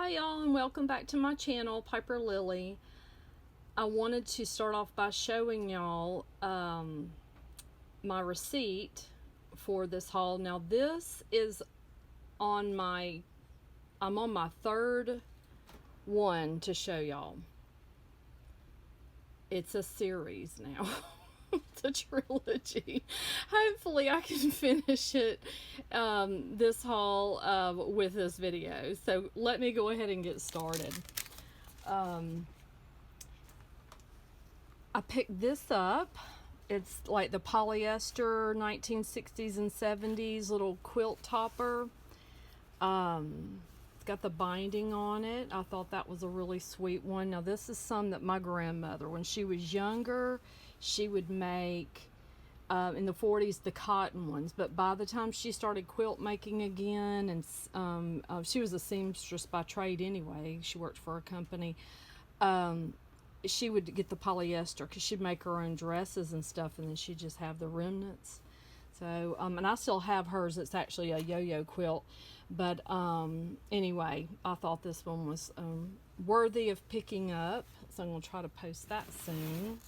Hi y'all, and welcome back to my channel, Piper Lily. I wanted to start off by showing y'all my receipt for this haul. Now this is on my, I'm on my third one to show y'all. It's a series now. It's a trilogy. Hopefully I can finish it, this haul with this video. So let me go ahead and get started. I picked this up. It's like the polyester 1960s and 70s little quilt topper. It's got the binding on it. I thought that was a really sweet one. Now this is some that my grandmother, when she was younger, she would make in the 40s the cotton ones, but by the time she started quilt making again, and she was a seamstress by trade anyway, she worked for a company, she would get the polyester because she'd make her own dresses and stuff, and then she'd just have the remnants. So and I still have hers. It's actually a yo-yo quilt, but anyway, I thought this one was worthy of picking up, so I'm going to try to post that soon.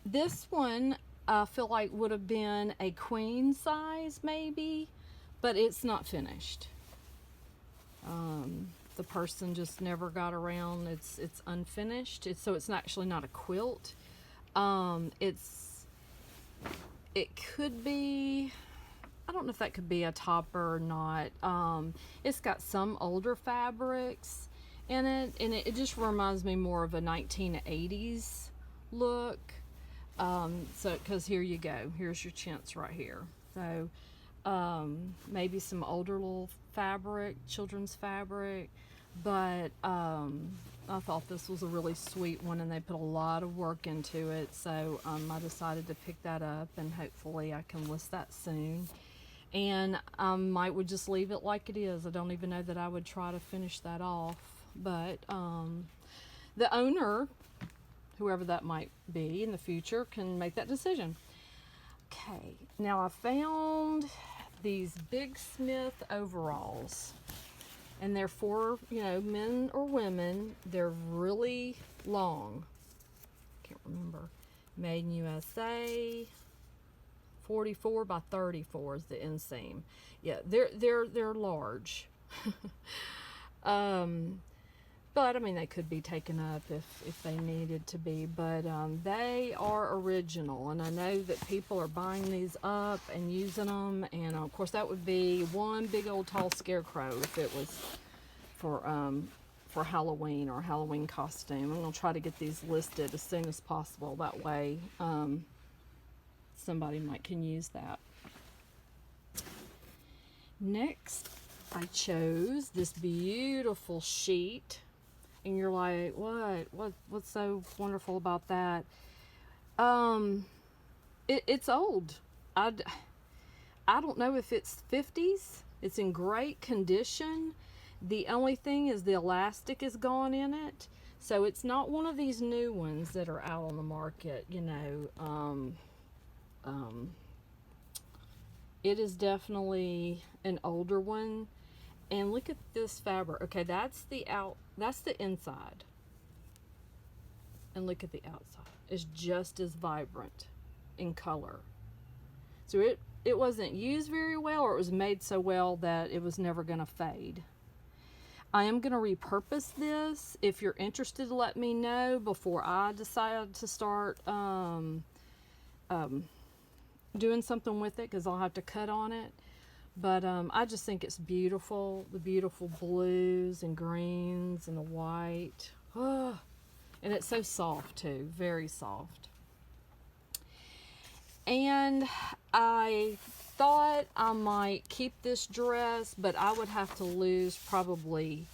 This one I feel like would have been a queen size maybe, but it's not finished. The person just never got around. It's unfinished. So it's actually not a quilt. It could be, I don't know if that could be a topper or not. It's got some older fabrics in it, and it just reminds me more of a 1980s look. So because here you go, here's your chintz right here. So maybe some older little fabric, children's fabric, but I thought this was a really sweet one, and they put a lot of work into it. So I decided to pick that up, and hopefully I can list that soon. And I would just leave it like it is. I don't even know that I would try to finish that off, but the owner, whoever that might be in the future, can make that decision. Okay, now I found these Big Smith overalls, and they're for, you know, men or women. They're really long. Can't remember. Made in USA. 44 by 34 is the inseam. Yeah, they're large. But I mean, they could be taken up if they needed to be, but they are original, and I know that people are buying these up and using them, and of course that would be one big old tall scarecrow if it was for Halloween or Halloween costume. I'm gonna try to get these listed as soon as possible. That way somebody can use that. Next, I chose this beautiful sheet. And you're like, what's so wonderful about that? It's old. I don't know if it's 50s. It's in great condition. The only thing is the elastic is gone in it. So it's not one of these new ones that are out on the market, you know. It is definitely an older one. And look at this fabric. Okay, that's the inside. And look at the outside. It's just as vibrant in color. So it wasn't used very well, or it was made so well that it was never going to fade. I am going to repurpose this. If you're interested, let me know before I decide to start doing something with it, because I'll have to cut on it. But I just think it's beautiful. The beautiful blues and greens and the white. Oh, and it's so soft too. Very soft. And I thought I might keep this dress, but I would have to lose probably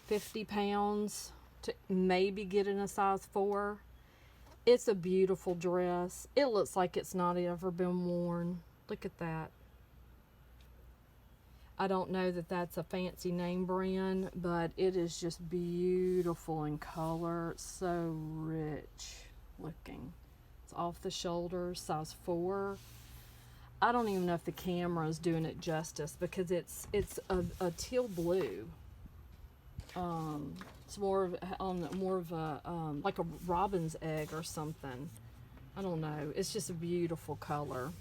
50 pounds to maybe get in a size 4. It's a beautiful dress. It looks like it's not ever been worn. Look at that. I don't know that that's a fancy name brand, but it is just beautiful in color. It's so rich looking. It's off the shoulders, size 4. I don't even know if the camera is doing it justice, because it's a teal blue. It's more of a like a robin's egg or something. I don't know. It's just a beautiful color.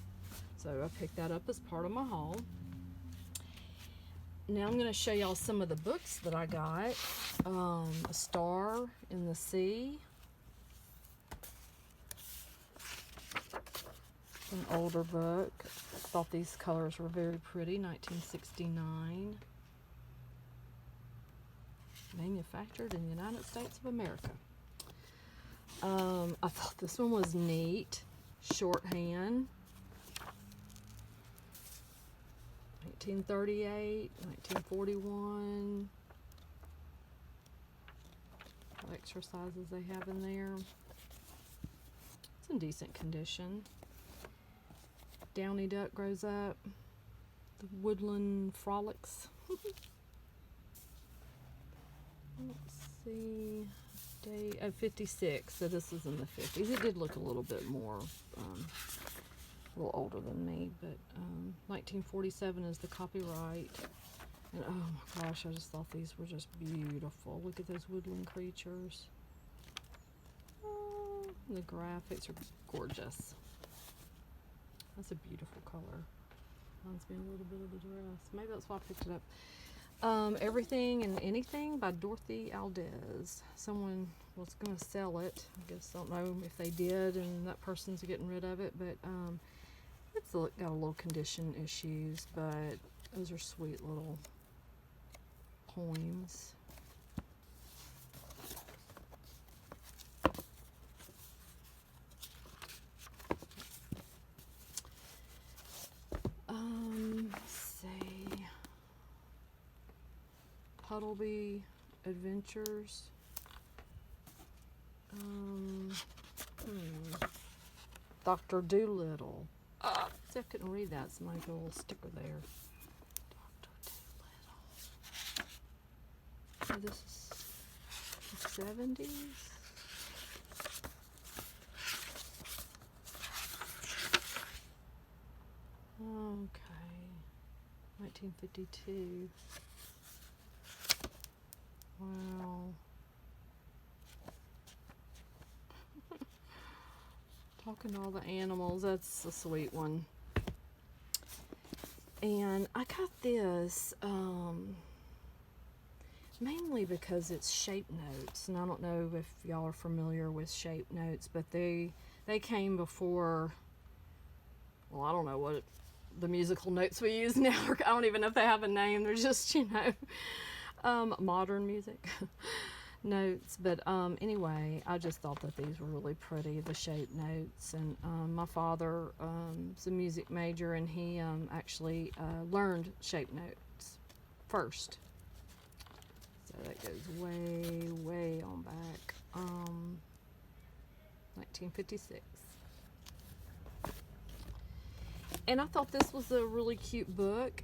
So I picked that up as part of my haul. Now I'm going to show y'all some of the books that I got. A Star in the Sea. An older book. Thought these colors were very pretty. 1969. Manufactured in the United States of America. I thought this one was neat. Shorthand. 1938, 1941. What exercises they have in there. It's in decent condition. Downy Duck Grows Up. The Woodland Frolics. Let's see. Day 56. So this is in the 50s. It did look a little bit more, a little older than me, but 1947 is the copyright. And oh my gosh, I just thought these were just beautiful. Look at those woodland creatures. Oh, the graphics are gorgeous. That's a beautiful color. Reminds me a little bit of the dress. Maybe that's why I picked it up. Everything and Anything by Dorothy Aldez. Someone was going to sell it. I guess I don't know if they did and that person's getting rid of it, but it's got a little condition issues, but those are sweet little poems. Let's see. Puddleby Adventures. Dr. Doolittle. See, I couldn't read that. Somebody put a little sticker there. Dr. Doolittle. So this is the 70s. Okay. 1952. Wow. Talking to all the animals. That's a sweet one. And I got this mainly because it's shape notes. And I don't know if y'all are familiar with shape notes, but they came before, well, I don't know what the musical notes we use now. I don't even know if they have a name. They're just, modern music notes. But anyway, I just thought that these were really pretty, the shape notes. And my father is a music major, and he actually learned shape notes first. So that goes way, way on back. 1956. And I thought this was a really cute book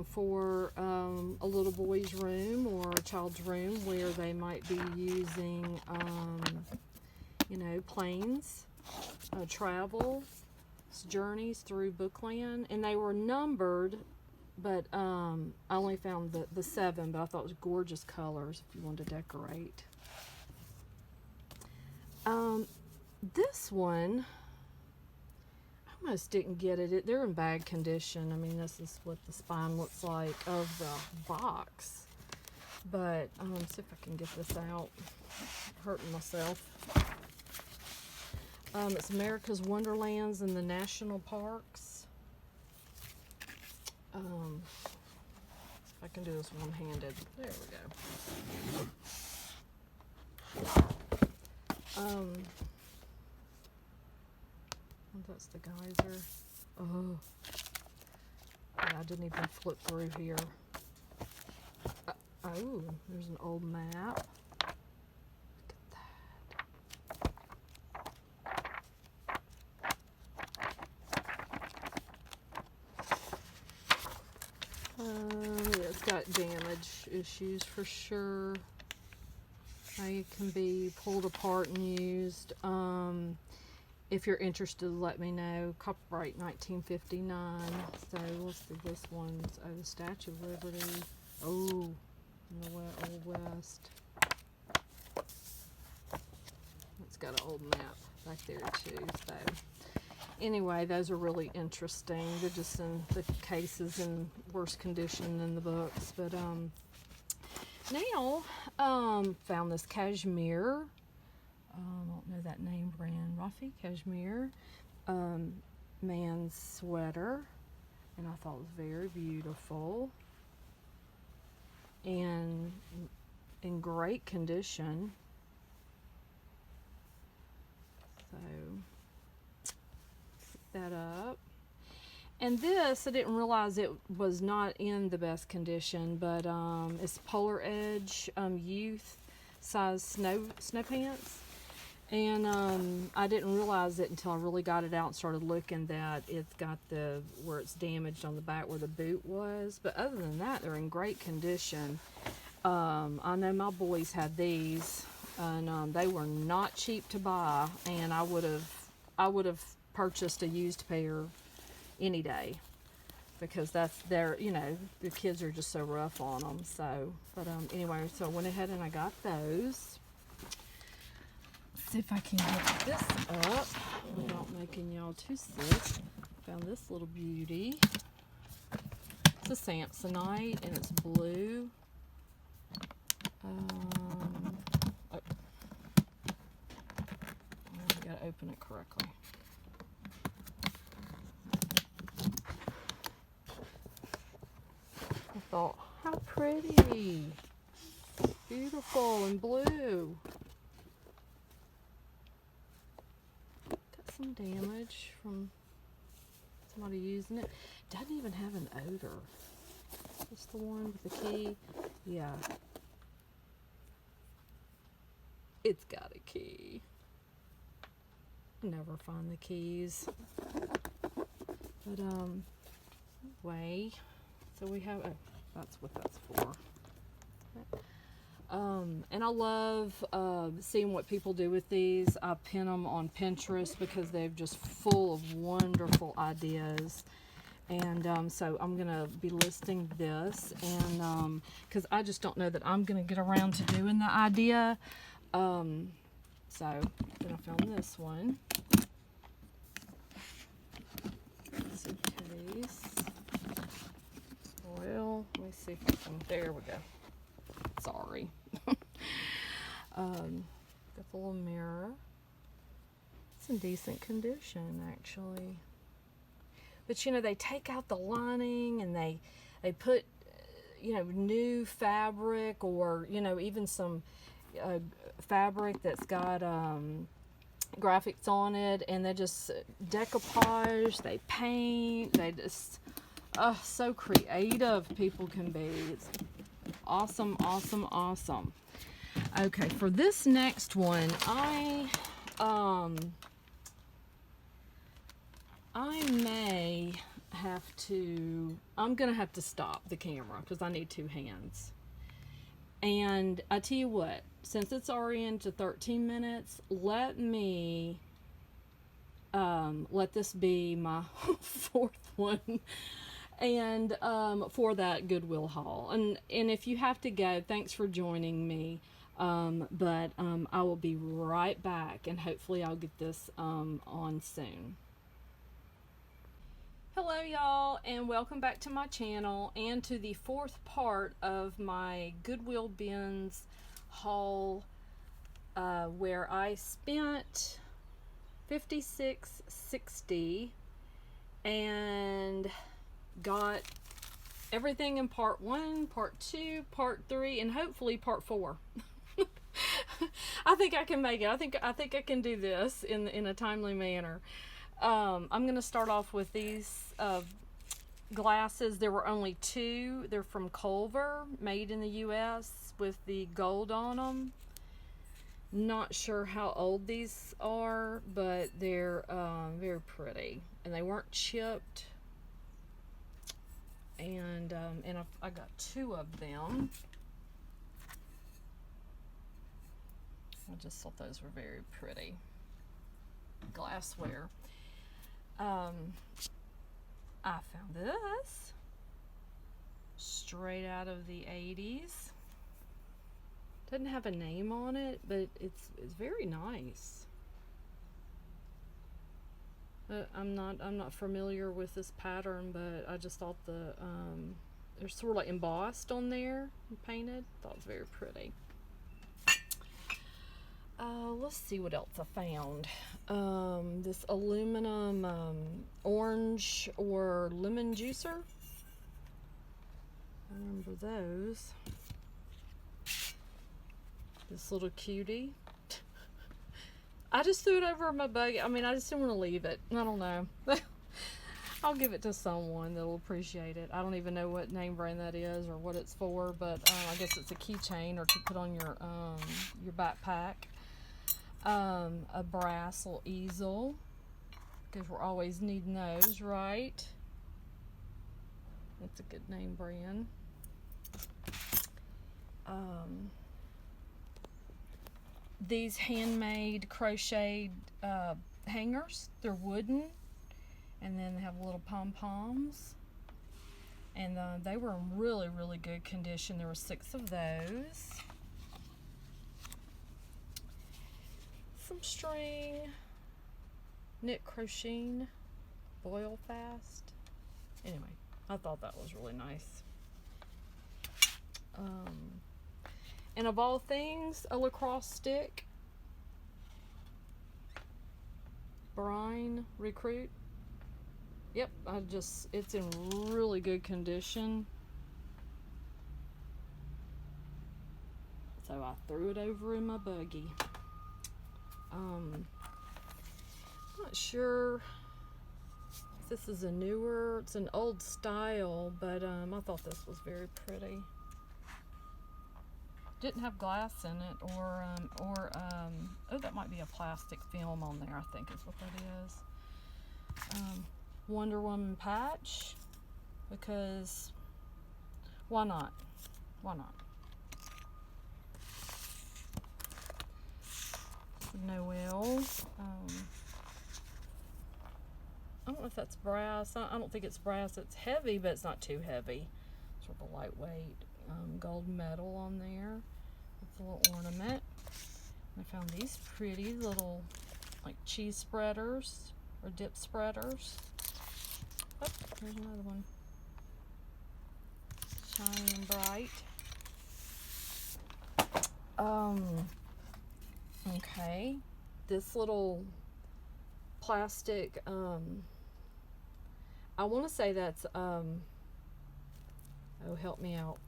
for a little boy's room or a child's room where they might be using, planes, travel, journeys through Bookland. And they were numbered, but I only found the 7, but I thought it was gorgeous colors if you wanted to decorate. This one, almost didn't get it. They're in bad condition. I mean, this is what the spine looks like of the box. But see if I can get this out. I'm hurting myself. It's America's Wonderlands and the National Parks. If I can do this one-handed. There we go. That's the geyser. Oh, yeah, I didn't even flip through here. Oh, there's an old map. Look at that. Yeah, it's got damage issues for sure. It can be pulled apart and used. If you're interested, let me know. Copyright 1959. So we'll see. This one's the Statue of Liberty. Oh, in the Old West. It's got an old map back there too. So anyway, those are really interesting. They're just in the cases in worse condition than the books. But now found this cashmere. I don't know that name brand. Rafi Cashmere man's sweater, and I thought it was very beautiful and in great condition. So pick that up. And this, I didn't realize it was not in the best condition, but it's Polar Edge youth size snow pants. And I didn't realize it until I really got it out and started looking that it's got where it's damaged on the back where the boot was. But other than that, they're in great condition. I know my boys had these, and they were not cheap to buy, and I would have purchased a used pair any day, because that's the kids are just so rough on them. So, but anyway, so I went ahead and I got those. Let's see if I can get this up without making y'all too sick. Found this little beauty. It's a Samsonite and it's blue. I gotta open it correctly. I thought, how pretty. Beautiful and blue. Got some damage from somebody using it. Doesn't even have an odor. It's the one with the key. Yeah. It's got a key. Never find the keys. But anyway, so we have that's what that's for. And I love seeing what people do with these. I pin them on Pinterest because they're just full of wonderful ideas. And so I'm gonna be listing this, and because I just don't know that I'm gonna get around to doing the idea. So then I found this one. Suitcase. Well, let me see if I can. There we go. Sorry. Got the little mirror. It's in decent condition, actually. But you know, they take out the lining and they put new fabric, or even some fabric that's got graphics on it, and they just decoupage, they paint, they just so creative people can be. It's awesome, awesome, awesome. Okay, for this next one, I'm gonna have to stop the camera because I need two hands. And I tell you what, since it's already into 13 minutes, let me let this be my fourth one. And for that Goodwill haul. And if you have to go, thanks for joining me. But I will be right back, and hopefully I'll get this on soon. Hello y'all, and welcome back to my channel and to the fourth part of my Goodwill bins haul, where I spent $56.60 and got everything in part 1, part 2, part 3, and hopefully part 4. I think I can make it. I think I can do this in a timely manner. I'm going to start off with these glasses. There were only 2. They're from Culver, made in the US, with the gold on them. Not sure how old these are, but they're very pretty, and they weren't chipped. And I got 2 of them. I just thought those were very pretty glassware. I found this straight out of the 80s. Doesn't have a name on it, but it's very nice. I'm not familiar with this pattern, but I just thought they're sort of like embossed on there and painted. Thought it was very pretty. Let's see what else I found. This aluminum orange or lemon juicer. I remember those. This little cutie. I just threw it over my buggy. I mean, I just didn't want to leave it. I don't know. I'll give it to someone that'll appreciate it. I don't even know what name brand that is or what it's for, but I guess it's a keychain or to put on your backpack. A brass little easel, because we're always needing those, right? That's a good name brand. These handmade crocheted hangers. They're wooden, and then they have little pom-poms, and they were in really, really good condition. There were 6 of those. Some string, knit crocheting, boil fast. Anyway, I thought that was really nice. And of all things, a lacrosse stick. Brine Recruit. Yep, it's in really good condition. So I threw it over in my buggy. Not sure if this is it's an old style, but I thought this was very pretty. Didn't have glass in it, or oh, that might be a plastic film on there, I think is what that is. Wonder Woman patch, because why not? Why not? Noel. I don't know if that's brass. I don't think it's brass. It's heavy, but it's not too heavy. Sort of a lightweight gold medal on there with a little ornament. I found these pretty little like cheese spreaders or dip spreaders. Oh, there's another one. Shiny and bright. Okay, this little plastic, I want to say that's, oh, help me out,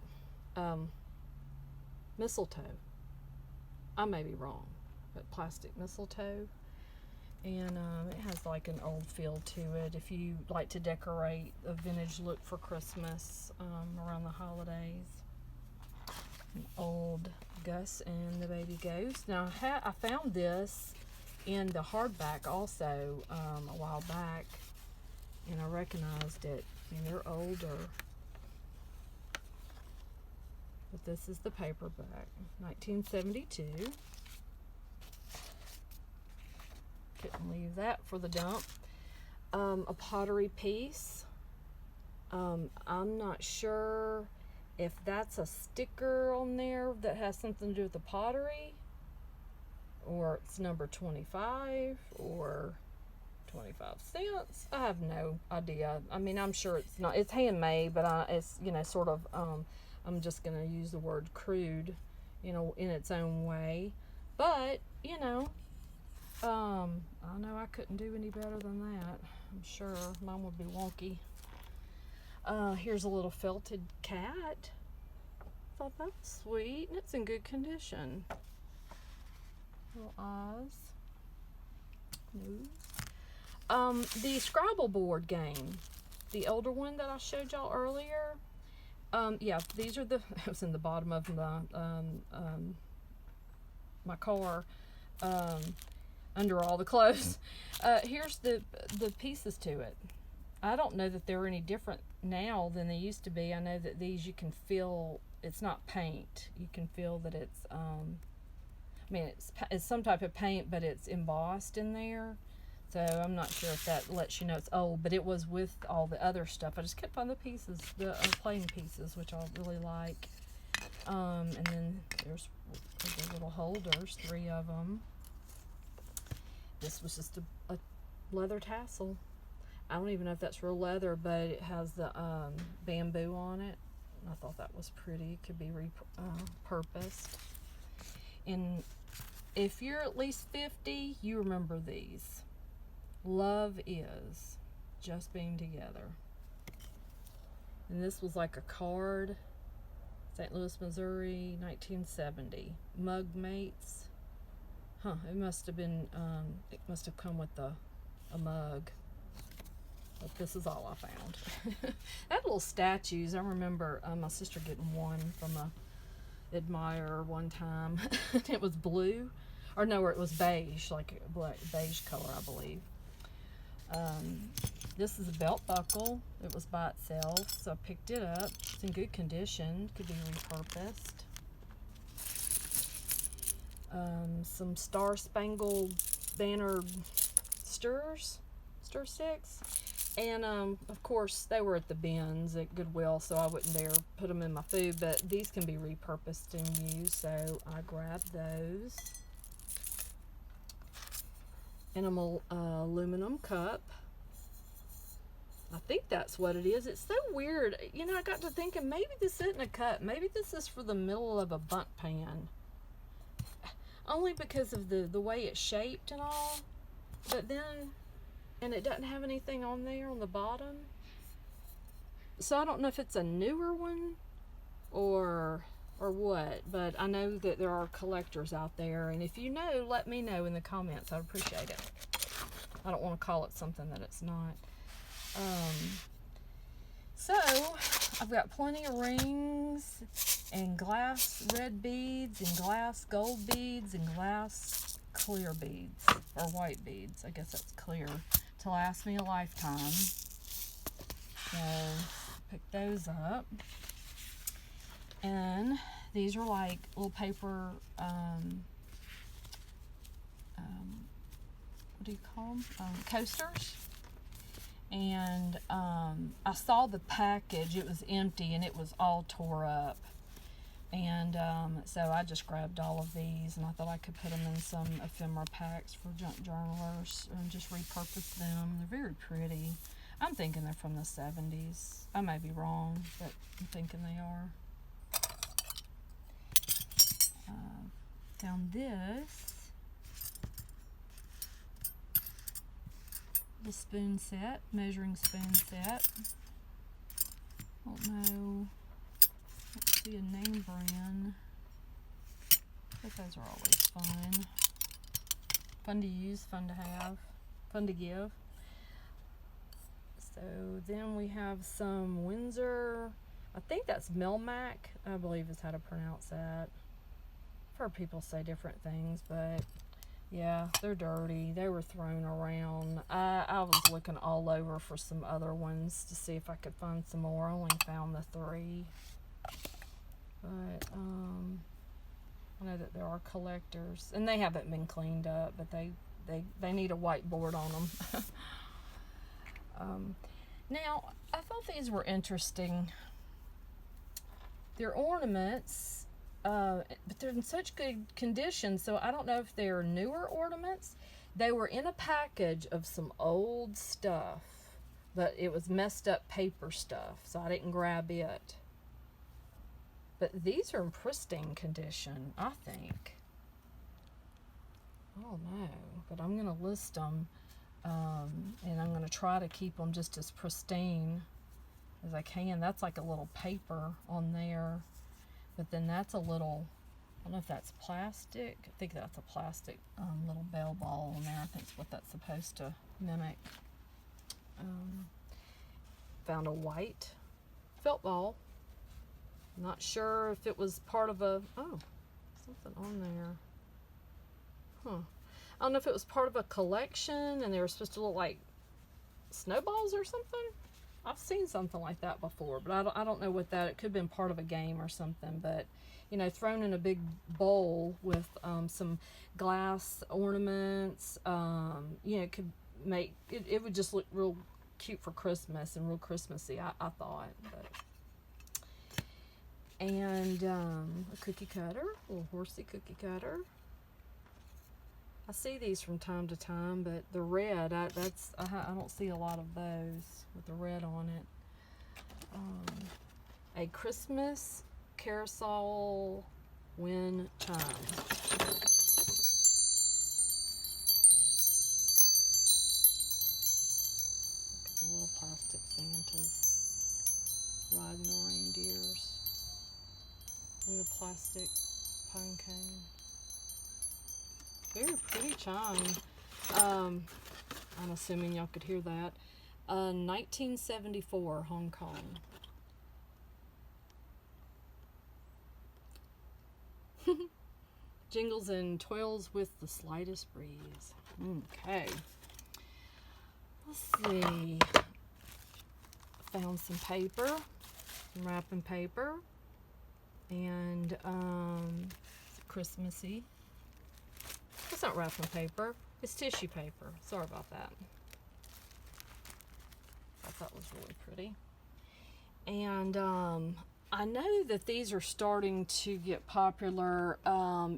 mistletoe. I may be wrong, but plastic mistletoe. And it has like an old feel to it if you like to decorate a vintage look for Christmas around the holidays. An old Gus and the Baby Ghost. Now I found this in the hardback also a while back, and I recognized it. I mean, they're older, but this is the paperback, 1972. Couldn't leave that for the dump. A pottery piece. I'm not sure if that's a sticker on there that has something to do with the pottery, or it's number 25 or 25 cents. I have no idea. I mean, I'm sure it's not, it's handmade, but it's, you know, sort of, I'm just going to use the word crude, you know, in its own way. But, you know, I know I couldn't do any better than that. I'm sure mine would be wonky. Here's a little felted cat. Thought that was sweet, and it's in good condition. Little eyes. Nose. The Scrabble board game, the older one that I showed y'all earlier. Yeah, these are it was in the bottom of my car, under all the clothes. Here's the pieces to it. I don't know that they're any different now than they used to be. I know that these you can feel, it's not paint. You can feel that it's, I mean, it's some type of paint, but it's embossed in there. So I'm not sure if that lets you know it's old, but it was with all the other stuff. I just kept on the pieces, the playing pieces, which I really like. And then there's the little holders, 3 of them. This was just a leather tassel. I don't even know if that's real leather, but it has the bamboo on it. I thought that was pretty. It could be repurposed. And if you're at least 50, you remember these. Love is just being together. And this was like a card. St. Louis, Missouri, 1970. Mug mates. Huh, it must have been, it must have come with a mug. But this is all I found. They had little statues. I remember my sister getting one from a admirer one time. It was blue. Or no, it was beige, like a black, beige color, I believe. This is a belt buckle. It was by itself, so I picked it up. It's in good condition. Could be repurposed. Some Star Spangled Banner stir sticks. And of course they were at the bins at Goodwill, so I wouldn't dare put them in my food, but these can be repurposed and used, so I grabbed those. And an aluminum cup. I think that's what it is. It's so weird. You know, I got to thinking, maybe this isn't a cup. Maybe this is for the middle of a bundt pan. Only because of the way it's shaped and all. But then, and it doesn't have anything on there on the bottom. So I don't know if it's a newer one or what. But I know that there are collectors out there. And if you know, let me know in the comments. I'd appreciate it. I don't want to call it something that it's not. So I've got plenty of rings and glass red beads and glass gold beads and glass clear beads, or white beads, I guess that's clear, to last me a lifetime. So pick those up. And these are like little paper, what do you call them? Coasters. And I saw the package. It was empty and it was all tore up. And so I just grabbed all of these, and I thought I could put them in some ephemera packs for junk journalers and just repurpose them. They're very pretty. I'm thinking they're from the 70s. I may be wrong, but I'm thinking they are. Found this. The spoon set, measuring spoon set. Don't know. Let's see a name brand. But those are always fun. Fun to use, fun to have, fun to give. So then we have some Windsor. I think that's Melmac, I believe is how to pronounce that. I've heard people say different things, but yeah, they're dirty. They were thrown around. I was looking all over for some other ones to see if I could find some more. I only found the 3. But I know that there are collectors, and they haven't been cleaned up, but they need a whiteboard on them. Now, I thought these were interesting. They're ornaments. But they're in such good condition, so I don't know if they're newer ornaments. They were in a package of some old stuff, but it was messed up paper stuff, so I didn't grab it. But these are in pristine condition, I think. I don't know, but I'm going to list them, and I'm going to try to keep them just as pristine as I can. That's like a little paper on there. But then that's a little, I don't know if that's plastic. I think that's a plastic little bell ball on there. I think that's what that's supposed to mimic. Found a white felt ball. Not sure if it was part of a, something on there. I don't know if it was part of a collection and they were supposed to look like snowballs or something. I've seen something like that before, but I don't know what that, it could have been part of a game or something, but, you know, thrown in a big bowl with some glass ornaments, you know, it could make, it would just look real cute for Christmas and real Christmassy, I thought, but. And a cookie cutter, a little horsey cookie cutter. I see these from time to time, but the red, I don't see a lot of those with the red on it. A Christmas carousel wind chime. Look at the little plastic Santas riding the reindeers. And the plastic pine cone. Very pretty chime. I'm assuming y'all could hear that. 1974, Hong Kong. Jingles and twirls with the slightest breeze. Okay. Let's see. Found some paper, some wrapping paper, and Christmassy. It's not wrapping paper, it's tissue paper. Sorry about that. I thought that was really pretty. And I know that these are starting to get popular.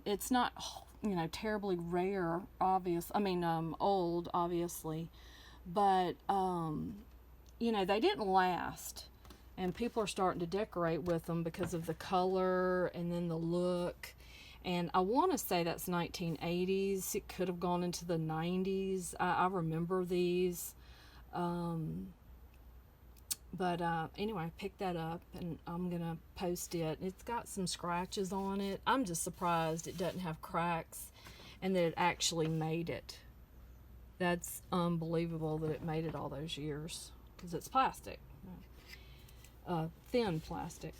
It's not, you know, terribly rare, old, obviously. But, you know, they didn't last. And people are starting to decorate with them because of the color and then the look. And I want to say that's 1980s. It could have gone into the 90s. I remember these. Anyway, I picked that up and I'm going to post it. It's got some scratches on it. I'm just surprised it doesn't have cracks and that it actually made it. That's unbelievable that it made it all those years because it's plastic. Thin plastic.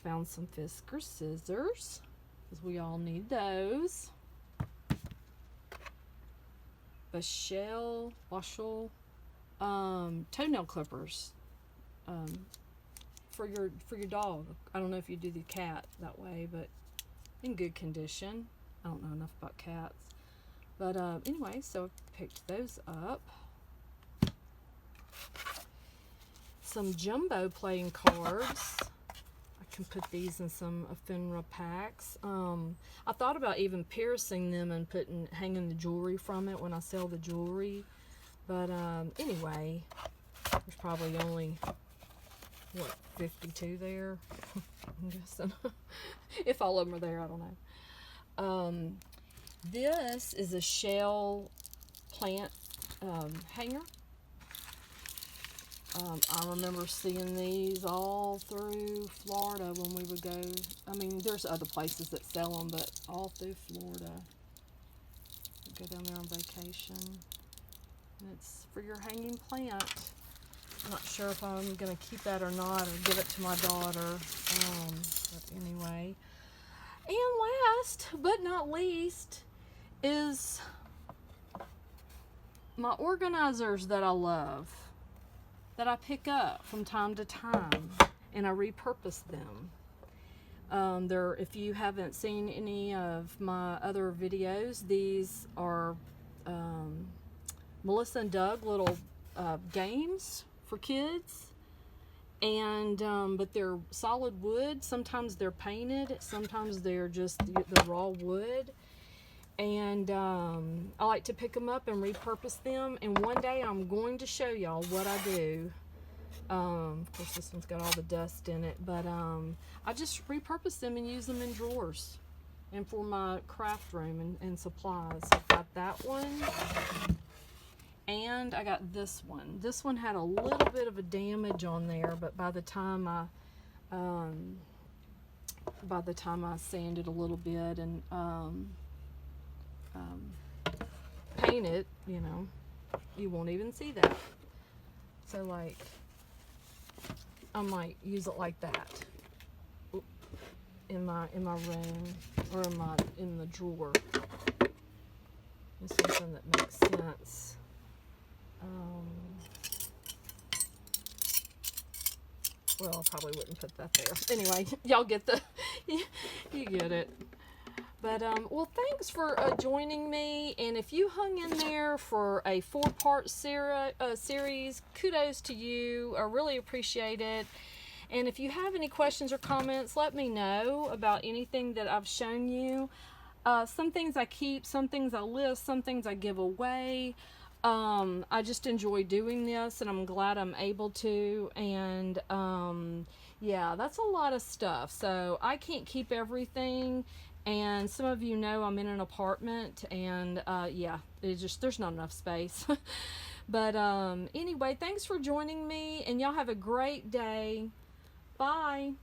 Found some Fisker scissors because we all need those. Washel, toenail clippers. For your dog. I don't know if you do the cat that way, but in good condition. I don't know enough about cats. But anyway, so I picked those up. Some jumbo playing cards. I can put these in some ephemera packs. I thought about even piercing them and hanging the jewelry from it when I sell the jewelry. But anyway, there's probably only 52 there. I'm guessing. If all of them are there, I don't know. This is a shell plant hanger. I remember seeing these all through Florida when we would go. I mean, there's other places that sell them, but all through Florida. We'd go down there on vacation. And it's for your hanging plant. I'm not sure if I'm going to keep that or not, or give it to my daughter. But anyway. And last but not least is my organizers that I love, that I pick up from time to time, and I repurpose them. If you haven't seen any of my other videos, these are Melissa and Doug little games for kids, and but they're solid wood. Sometimes they're painted, sometimes they're just the raw wood. And I like to pick them up and repurpose them, and one day I'm going to show y'all what I do. Of course this one's got all the dust in it, but I just repurpose them and use them in drawers and for my craft room and supplies. I've got that one, and I got this one. This one had a little bit of a damage on there, but by the time I sanded a little bit and paint it, you know, you won't even see that. So like, I might use it like that in my room, or in the drawer. It's something that makes sense. Well, I probably wouldn't put that there. Anyway, y'all get you get it. But, well, thanks for joining me. And if you hung in there for a 4-part series, kudos to you. I really appreciate it. And if you have any questions or comments, let me know about anything that I've shown you. Some things I keep, some things I list, some things I give away. I just enjoy doing this, and I'm glad I'm able to. And yeah, that's a lot of stuff. So I can't keep everything. And some of you know I'm in an apartment, and yeah, there's not enough space. But anyway, thanks for joining me, and y'all have a great day. Bye.